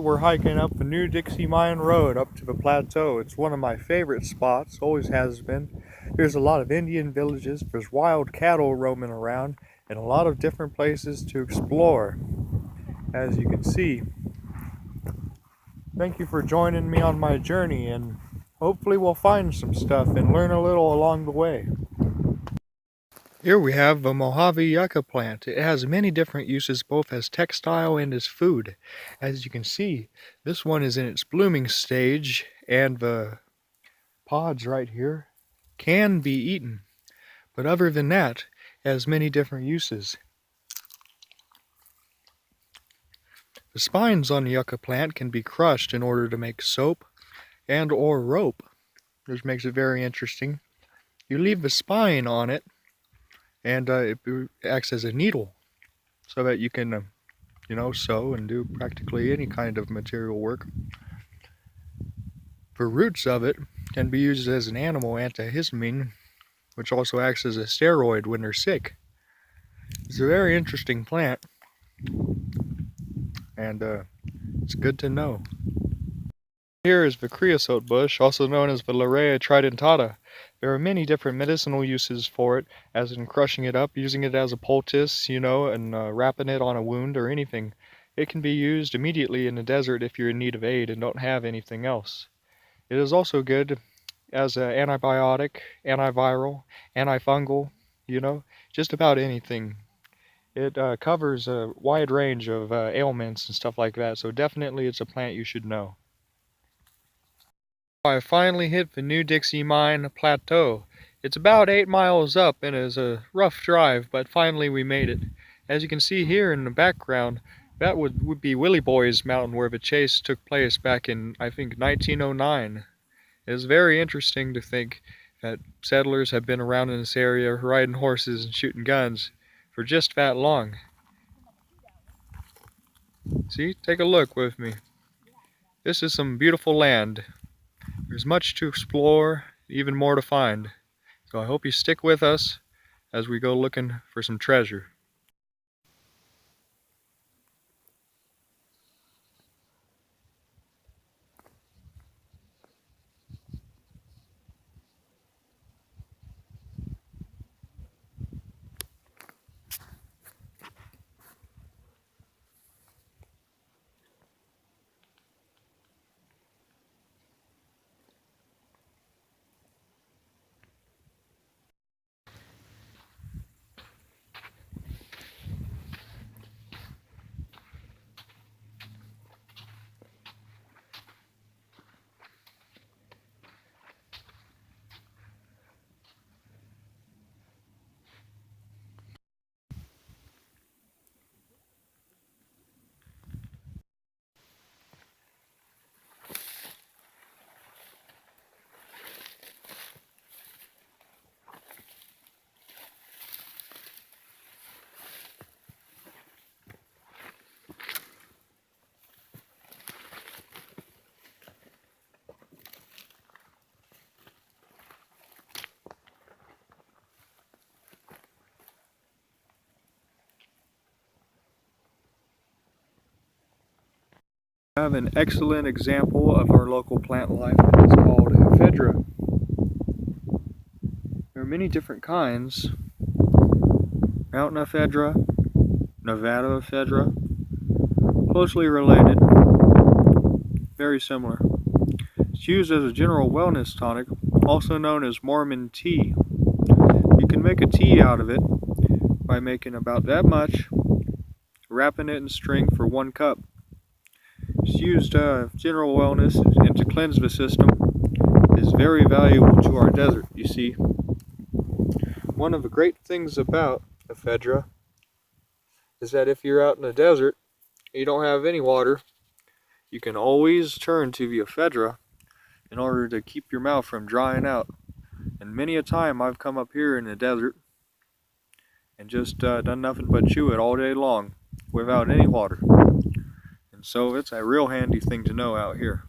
we're hiking up the New Dixie Mine Road up to the plateau. It's one of my favorite spots, always has been. There's a lot of Indian villages, there's wild cattle roaming around, and a lot of different places to explore, as you can see. Thank you for joining me on my journey, and hopefully we'll find some stuff and learn a little along the way. Here we have the mojave yucca plant. It has many different uses, both as textile and as food. As you can see, this one is in its blooming stage, and the pods right here can be eaten. But other than that, it has many different uses. The spines on the yucca plant can be crushed in order to make soap and or rope, which makes it very interesting. You leave the spine on it, and it acts as a needle so that you can sew and do practically any kind of material work. The roots of it can be used as an animal antihistamine, which also acts as a steroid when they're sick. It's a very interesting plant, and it's good to know. Here is the creosote bush, also known as the Larea tridentata. There are many different medicinal uses for it, as in crushing it up, using it as a poultice, and wrapping it on a wound or anything. It can be used immediately in the desert if you're in need of aid and don't have anything else. It is also good as an antibiotic, antiviral, antifungal, just about anything. It covers a wide range of ailments and stuff like that, so definitely it's a plant you should know. I finally hit the New Dixie Mine plateau. It's about 8 miles up and is a rough drive, but finally we made it. As you can see here in the background, that would be Willie Boy's mountain, where the chase took place back in, I think, 1909. It is very interesting to think that settlers have been around in this area riding horses and shooting guns for just that long. See, take a look with me. This is some beautiful land. There's much to explore, even more to find. So I hope you stick with us as we go looking for some treasure. I have an excellent example of our local plant life. It's called ephedra. There are many different kinds. Mountain ephedra, Nevada ephedra, closely related, very similar. It's used as a general wellness tonic, also known as Mormon tea. You can make a tea out of it by making about that much, wrapping it in string for 1 cup. It's used general wellness and to cleanse the system. It is very valuable to our desert, you see. One of the great things about ephedra is that if you're out in the desert and you don't have any water, you can always turn to the ephedra in order to keep your mouth from drying out. And many a time I've come up here in the desert and just done nothing but chew it all day long without any water. And so it's a real handy thing to know out here.